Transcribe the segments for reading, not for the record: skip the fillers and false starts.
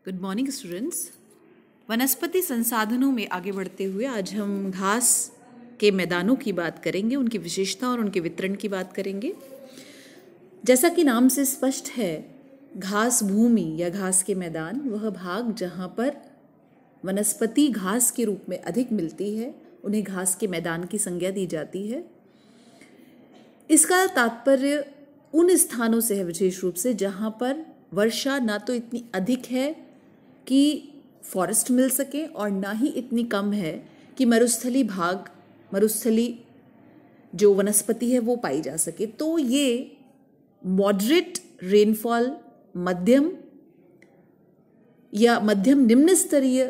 Good morning students. वनस्पति संसाधनों में आगे बढ़ते हुए आज हम घास के मैदानों की बात करेंगे, उनकी विशेषता और उनके वितरण की बात करेंगे। जैसा कि नाम से स्पष्ट है, घास भूमि या घास के मैदान वह भाग जहाँ पर वनस्पति घास के रूप में अधिक मिलती है, उन्हें घास के मैदान की संज्ञा दी जाती है। इसका तात्पर्य उन स्थानों से है विशेष रूप से जहाँ पर वर्षा ना तो इतनी अधिक है कि फॉरेस्ट मिल सके और ना ही इतनी कम है कि मरुस्थली जो वनस्पति है वो पाई जा सके। तो ये मॉडरेट रेनफॉल, मध्यम या मध्यम निम्न स्तरीय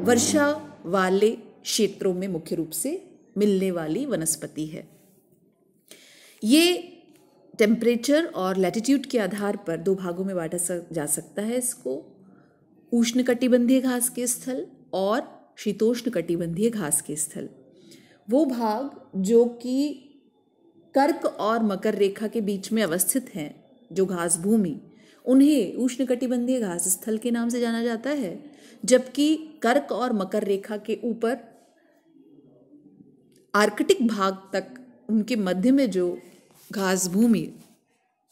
वर्षा वाले क्षेत्रों में मुख्य रूप से मिलने वाली वनस्पति है। ये टेम्परेचर और लैटिट्यूड के आधार पर दो भागों में बांटा जा सकता है इसको, उष्णकटिबंधीय घास के स्थल और शीतोष्णकटिबंधीय घास के स्थल। वो भाग जो कि कर्क और मकर रेखा के बीच में अवस्थित हैं, जो घास भूमि, उन्हें उष्णकटिबंधीय घास स्थल के नाम से जाना जाता है, जबकि कर्क और मकर रेखा के ऊपर आर्कटिक भाग तक उनके मध्य में जो घास भूमि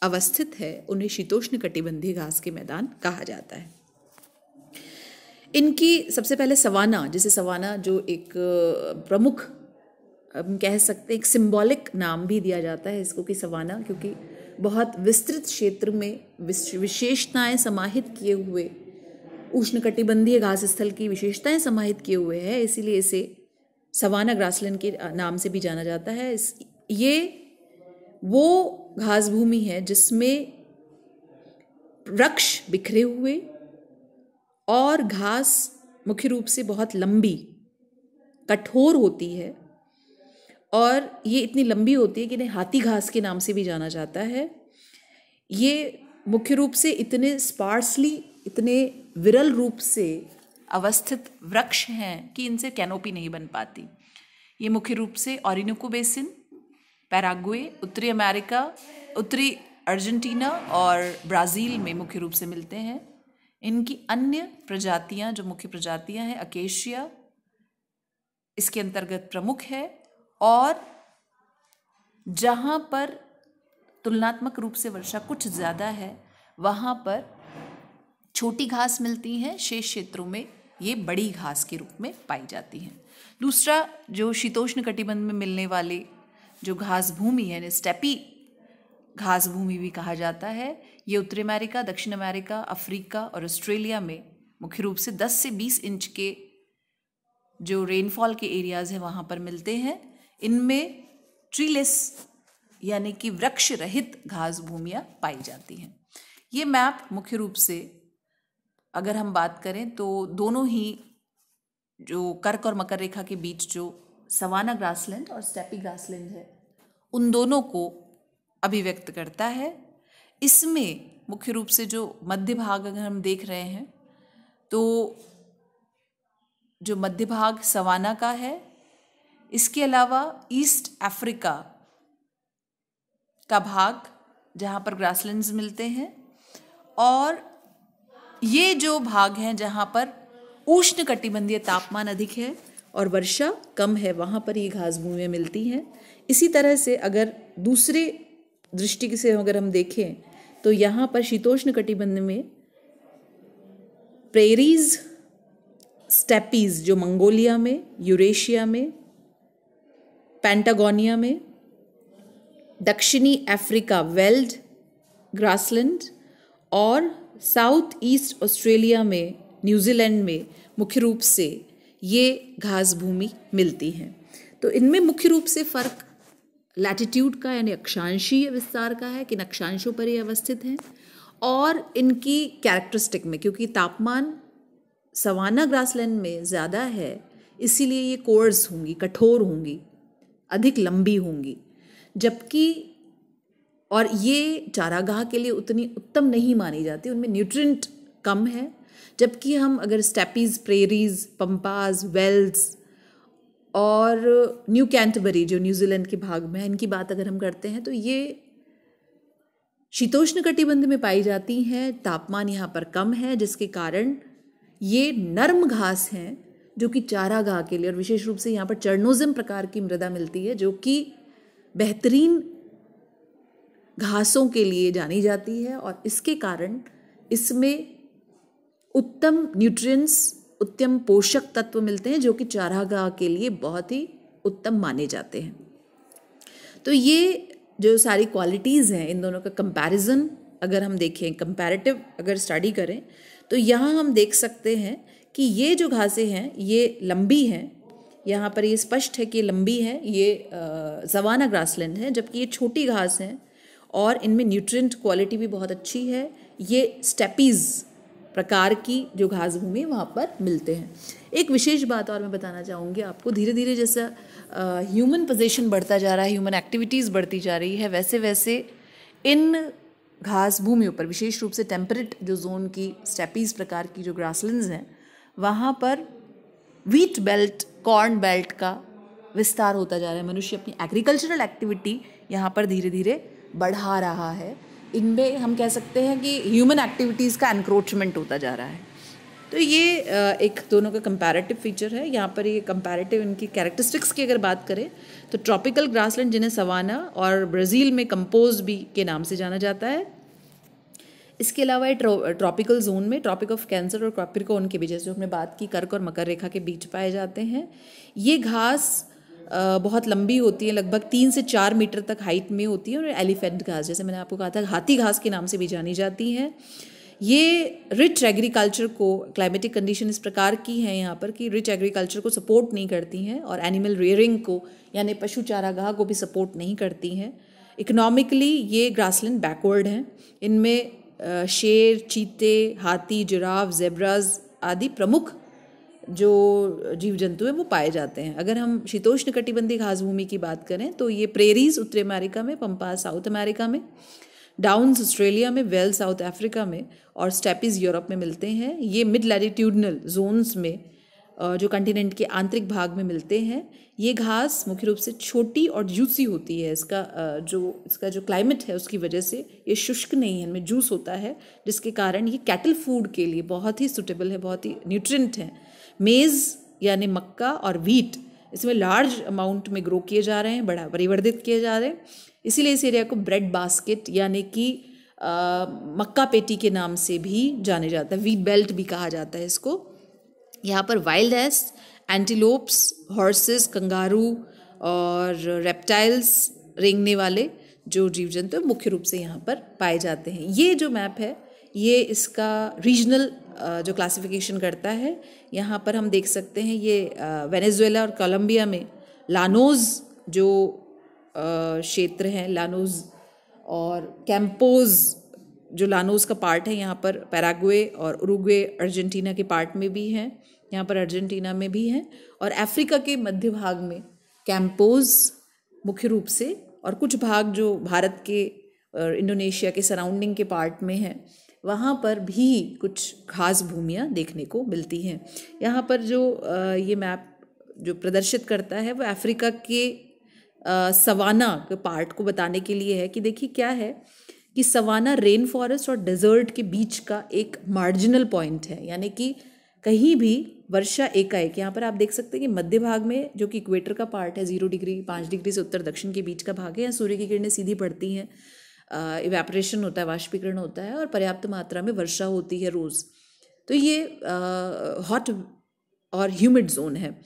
अवस्थित है उन्हें शीतोष्णकटिबंधीय घास के मैदान कहा जाता है। इनकी सबसे पहले सवाना, जिसे सवाना जो एक प्रमुख हम कह सकते हैं, एक सिंबॉलिक नाम भी दिया जाता है इसको कि सवाना, क्योंकि बहुत विस्तृत क्षेत्र में विशेषताएं समाहित किए हुए, उष्णकटिबंधीय घास स्थल की विशेषताएं समाहित किए हुए है, इसीलिए इसे सवाना ग्रासलैंड के नाम से भी जाना जाता है। ये वो घास भूमि है जिसमें वृक्ष बिखरे हुए और घास मुख्य रूप से बहुत लंबी, कठोर होती है, और ये इतनी लंबी होती है कि इन्हें हाथी घास के नाम से भी जाना जाता है। ये मुख्य रूप से इतने स्पार्सली, इतने विरल रूप से अवस्थित वृक्ष हैं कि इनसे कैनोपी नहीं बन पाती। ये मुख्य रूप से ऑरिनोको बेसिन, पैराग्वे, उत्तरी अमेरिका, उत्तरी अर्जेंटीना और ब्राज़ील में मुख्य रूप से मिलते हैं। इनकी अन्य प्रजातियां, जो मुख्य प्रजातियां हैं, अकेशिया इसके अंतर्गत प्रमुख है, और जहाँ पर तुलनात्मक रूप से वर्षा कुछ ज़्यादा है वहाँ पर छोटी घास मिलती हैं, शेष क्षेत्रों में ये बड़ी घास के रूप में पाई जाती हैं। दूसरा जो शीतोष्ण कटिबंध में मिलने वाले जो घास भूमि है, स्टेपी घास भूमि भी कहा जाता है, ये उत्तरी अमेरिका, दक्षिण अमेरिका, अफ्रीका और ऑस्ट्रेलिया में मुख्य रूप से 10 से 20 इंच के जो रेनफॉल के एरियाज हैं वहाँ पर मिलते हैं। इनमें ट्रीलेस यानी कि वृक्ष रहित घास भूमियाँ पाई जाती हैं। ये मैप मुख्य रूप से अगर हम बात करें तो दोनों ही जो कर्क और मकर रेखा के बीच जो सवाना ग्रासलैंड और स्टेपी ग्रासलैंड है, उन दोनों को अभिव्यक्त करता है। इसमें मुख्य रूप से जो मध्य भाग अगर हम देख रहे हैं तो जो मध्य भाग सवाना का है, इसके अलावा ईस्ट अफ्रीका का भाग जहाँ पर ग्रासलैंड्स मिलते हैं, और ये जो भाग हैं जहाँ पर उष्णकटिबंधीय तापमान अधिक है और वर्षा कम है, वहाँ पर ये घास भूमियाँ मिलती हैं। इसी तरह से अगर दूसरे दृष्टि से अगर हम देखें तो यहाँ पर शीतोष्ण कटिबंध में प्रेरीज, स्टेपीज जो मंगोलिया में, यूरेशिया में, पैंटागोनिया में, दक्षिणी अफ्रीका वेल्ड ग्रासलैंड और साउथ ईस्ट ऑस्ट्रेलिया में, न्यूजीलैंड में मुख्य रूप से ये घास भूमि मिलती हैं। तो इनमें मुख्य रूप से फ़र्क लैटिट्यूड का यानी अक्षांशीय विस्तार का है, किन अक्षांशों पर ये अवस्थित हैं, और इनकी कैरेक्टरिस्टिक में, क्योंकि तापमान सवाना ग्रासलैंड में ज़्यादा है इसीलिए ये कोर्स होंगी, कठोर होंगी, अधिक लंबी होंगी, जबकि और ये चारागाह के लिए उतनी उत्तम नहीं मानी जाती, उनमें न्यूट्रिएंट कम है। जबकि हम अगर स्टेपीज, प्रेरीज, पंपाज, वेल्स और न्यू कैंटरबरी जो न्यूजीलैंड के भाग में है, इनकी बात अगर हम करते हैं तो ये शीतोष्ण कटिबंध में पाई जाती हैं, तापमान यहाँ पर कम है, जिसके कारण ये नर्म घास हैं जो कि चारागाह के लिए, और विशेष रूप से यहाँ पर चर्नोजिम प्रकार की मृदा मिलती है जो कि बेहतरीन घासों के लिए जानी जाती है, और इसके कारण इसमें उत्तम न्यूट्रिएंट्स, उत्तम पोषक तत्व मिलते हैं जो कि चारागाह के लिए बहुत ही उत्तम माने जाते हैं। तो ये जो सारी क्वालिटीज़ हैं, इन दोनों का कंपैरिजन अगर हम देखें, कंपैरेटिव अगर स्टडी करें, तो यहाँ हम देख सकते हैं कि ये जो घासें हैं ये लंबी हैं। यहाँ पर ये स्पष्ट है कि लंबी है, ये सवाना ग्रासलैंड है, जबकि ये छोटी घास हैं और इनमें न्यूट्रिएंट क्वालिटी भी बहुत अच्छी है। ये स्टेपीज़ प्रकार की जो घास भूमि वहाँ पर मिलते हैं। एक विशेष बात और मैं बताना चाहूँगी आपको, धीरे धीरे जैसा ह्यूमन पोजीशन बढ़ता जा रहा है, ह्यूमन एक्टिविटीज़ बढ़ती जा रही है, वैसे वैसे इन घास भूमियों पर, विशेष रूप से टेम्परेट जो जोन की स्टेपीज़ प्रकार की जो ग्रासलैंड्स हैं, वहाँ पर व्हीट बेल्ट, कॉर्न बेल्ट का विस्तार होता जा रहा है। मनुष्य अपनी एग्रीकल्चरल एक्टिविटी यहाँ पर धीरे धीरे बढ़ा रहा है। इनमें हम कह सकते हैं कि ह्यूमन एक्टिविटीज़ का एनक्रोचमेंट होता जा रहा है। तो ये एक दोनों का कंपैरेटिव फीचर है। यहाँ पर ये कंपैरेटिव इनकी कैरेक्टरिस्टिक्स की अगर बात करें तो ट्रॉपिकल ग्रासलैंड जिन्हें सवाना और ब्राज़ील में कंपोज भी के नाम से जाना जाता है। इसके अलावा ये ट्रॉपिकल जोन में ट्रॉपिक ऑफ कैंसर और कैप्रिकॉर्न के बीच, जैसे हमने बात की, कर्क और मकर रेखा के बीच पाए जाते हैं। ये घास बहुत लंबी होती है, लगभग 3 से 4 मीटर तक हाइट में होती है, और एलिफेंट घास, जैसे मैंने आपको कहा था, हाथी घास के नाम से भी जानी जाती हैं। ये रिच एग्रीकल्चर को, क्लाइमेटिक कंडीशन इस प्रकार की हैं यहाँ पर कि रिच एग्रीकल्चर को सपोर्ट नहीं करती हैं, और एनिमल रेयरिंग को, यानी पशु चारागाह को भी सपोर्ट नहीं करती हैं। इकोनॉमिकली ये ग्रासलैंड बैकवर्ड हैं। इनमें शेर, चीते, हाथी, जिराफ, जेब्राज आदि प्रमुख जो जीव जंतु हैं वो पाए जाते हैं। अगर हम शीतोष्ण कटिबंधीय घास भूमि की बात करें तो ये प्रेरीज उत्तरी अमेरिका में, पम्पास साउथ अमेरिका में, डाउन्स ऑस्ट्रेलिया में, वेल साउथ अफ्रीका में, और स्टेपीज यूरोप में मिलते हैं। ये मिड लैटिट्यूडनल जोन्स में जो कंटिनेंट के आंतरिक भाग में मिलते हैं। ये घास मुख्य रूप से छोटी और जूसी होती है। इसका जो क्लाइमेट है उसकी वजह से ये शुष्क नहीं है, इनमें जूस होता है, जिसके कारण ये कैटल फूड के लिए बहुत ही सुटेबल है, बहुत ही न्यूट्रिएंट है। मेज़ यानी मक्का और व्हीट इसमें लार्ज अमाउंट में ग्रो किए जा रहे हैं, बड़ा परिवर्धित किए जा रहे हैं। इसीलिए इस एरिया को ब्रेड बास्केट यानी कि मक्का पेटी के नाम से भी जाने जाता है, व्हीट बेल्ट भी कहा जाता है इसको। यहाँ पर wild ass, antelopes, horses, kangaroo और रेप्टाइल्स, रेंगने वाले जो जीव जंतु मुख्य रूप से यहाँ पर पाए जाते हैं। ये जो मैप है ये इसका रीजनल जो क्लासिफिकेशन करता है। यहाँ पर हम देख सकते हैं ये वेनेजुएला और कोलंबिया में लानोज जो क्षेत्र हैं, लानोज और कैंपोज जो लानोज का पार्ट है, यहाँ पर पैराग्वे और उरुग्वे अर्जेंटीना के पार्ट में भी हैं, यहाँ पर अर्जेंटीना में भी हैं, और अफ्रीका के मध्य भाग में कैंपोज मुख्य रूप से, और कुछ भाग जो भारत के इंडोनेशिया के सराउंडिंग के पार्ट में हैं, वहाँ पर भी कुछ घास भूमियाँ देखने को मिलती हैं। यहाँ पर जो ये मैप जो प्रदर्शित करता है वो अफ्रीका के सवाना के पार्ट को बताने के लिए है कि देखिए क्या है कि सवाना रेन फॉरेस्ट और डेजर्ट के बीच का एक मार्जिनल पॉइंट है, यानी कि कहीं भी वर्षा एकाएक, यहाँ पर आप देख सकते हैं कि मध्य भाग में जो कि इक्वेटर का पार्ट है, 0 डिग्री 5 डिग्री से उत्तर दक्षिण के बीच का भाग है, यहाँ सूर्य की किरणें सीधी पड़ती हैं, इवेपोरेशन होता है, वाष्पीकरण होता है, और पर्याप्त मात्रा में वर्षा होती है रोज़। तो ये हॉट और ह्यूमिड जोन है।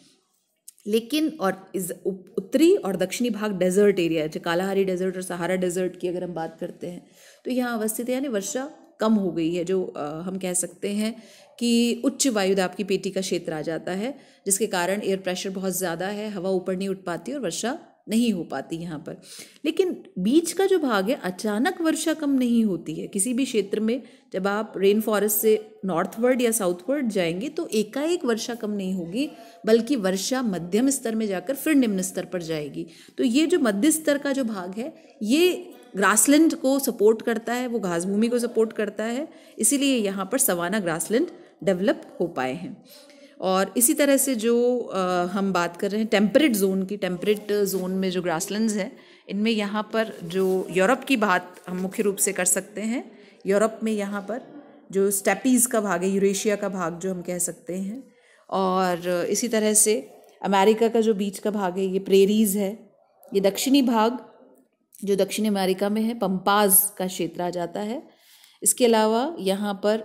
लेकिन और इस उत्तरी और दक्षिणी भाग डेजर्ट एरिया है, कालाहारी डेजर्ट और सहारा डेजर्ट की अगर हम बात करते हैं तो यहाँ अवस्थित है, यानी वर्षा कम हो गई है, जो हम कह सकते हैं कि उच्च वायुदाब की पेटी का क्षेत्र आ जाता है, जिसके कारण एयर प्रेशर बहुत ज़्यादा है, हवा ऊपर नहीं उठ पाती और वर्षा नहीं हो पाती यहाँ पर। लेकिन बीच का जो भाग है अचानक वर्षा कम नहीं होती है किसी भी क्षेत्र में। जब आप रेन फॉरेस्ट से नॉर्थवर्ड या साउथवर्ड जाएंगे तो एकाएक वर्षा कम नहीं होगी, बल्कि वर्षा मध्यम स्तर में जाकर फिर निम्न स्तर पर जाएगी। तो ये जो मध्य स्तर का जो भाग है ये ग्रासलैंड को सपोर्ट करता है, वो घास भूमि को सपोर्ट करता है, इसीलिए यहाँ पर सवाना ग्रासलैंड डेवलप हो पाए हैं। और इसी तरह से जो हम बात कर रहे हैं टेम्परेट जोन की, टेम्परेट जोन में जो ग्रासलैंड्स हैं इनमें यहाँ पर जो यूरोप की बात हम मुख्य रूप से कर सकते हैं, यूरोप में यहाँ पर जो स्टेपीज़ का भाग है, यूरेशिया का भाग जो हम कह सकते हैं, और इसी तरह से अमेरिका का जो बीच का भाग है ये प्रेरीज है। ये दक्षिणी भाग जो दक्षिण अमेरिका में है पंपाज का क्षेत्र आ जाता है। इसके अलावा यहाँ पर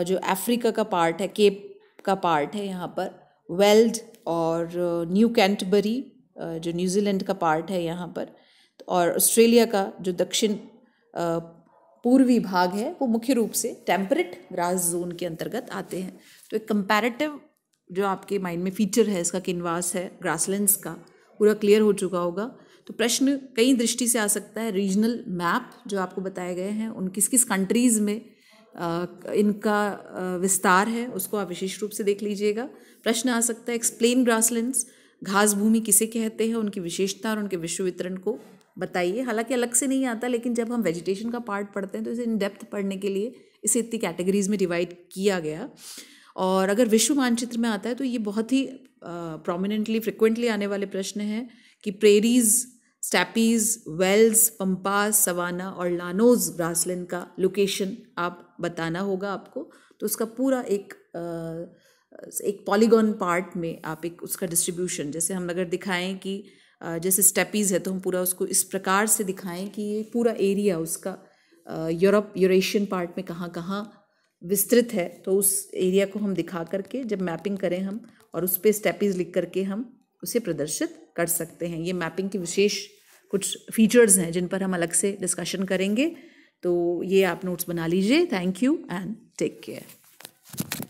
जो अफ्रीका का पार्ट है, केप का पार्ट है, यहाँ पर वेल्ड और न्यू कैंटरबरी जो न्यूजीलैंड का पार्ट है यहाँ पर, और ऑस्ट्रेलिया का जो दक्षिण पूर्वी भाग है वो मुख्य रूप से टेम्परेट ग्रास जोन के अंतर्गत आते हैं। तो एक कंपैरेटिव जो आपके माइंड में फीचर है इसका किनवास है ग्रासलैंड्स का, पूरा क्लियर हो चुका होगा। तो प्रश्न कई दृष्टि से आ सकता है। रीजनल मैप जो आपको बताए गए हैं उन किस किस कंट्रीज़ में इनका विस्तार है उसको आप विशेष रूप से देख लीजिएगा। प्रश्न आ सकता है एक्सप्लेन ग्रासलैंड्स, घास भूमि किसे कहते हैं, उनकी विशेषता और उनके विश्व वितरण को बताइए। हालांकि अलग से नहीं आता, लेकिन जब हम वेजिटेशन का पार्ट पढ़ते हैं तो इसे इन डेप्थ पढ़ने के लिए इसे इतनी कैटेगरीज में डिवाइड किया गया। और अगर विश्व मानचित्र में आता है तो ये बहुत ही प्रोमिनेंटली फ्रिक्वेंटली आने वाले प्रश्न हैं कि prairies, steppes, velds, pampas, savanna और लानोज ग्रासलैंड का लोकेशन आप बताना होगा आपको। तो उसका पूरा एक पॉलीगॉन पार्ट में आप एक उसका डिस्ट्रीब्यूशन, जैसे हम अगर दिखाएं कि जैसे स्टेपीज़ है तो हम पूरा उसको इस प्रकार से दिखाएं कि ये पूरा एरिया उसका यूरेशियन पार्ट में कहाँ कहाँ विस्तृत है, तो उस एरिया को हम दिखा करके जब मैपिंग करें हम और उस पर स्टेपीज़ लिख करके हम उसे प्रदर्शित कर सकते हैं। ये मैपिंग की विशेष कुछ फीचर्स हैं जिन पर हम अलग से डिस्कशन करेंगे। तो ये आप नोट्स बना लीजिए। Thank you and take care.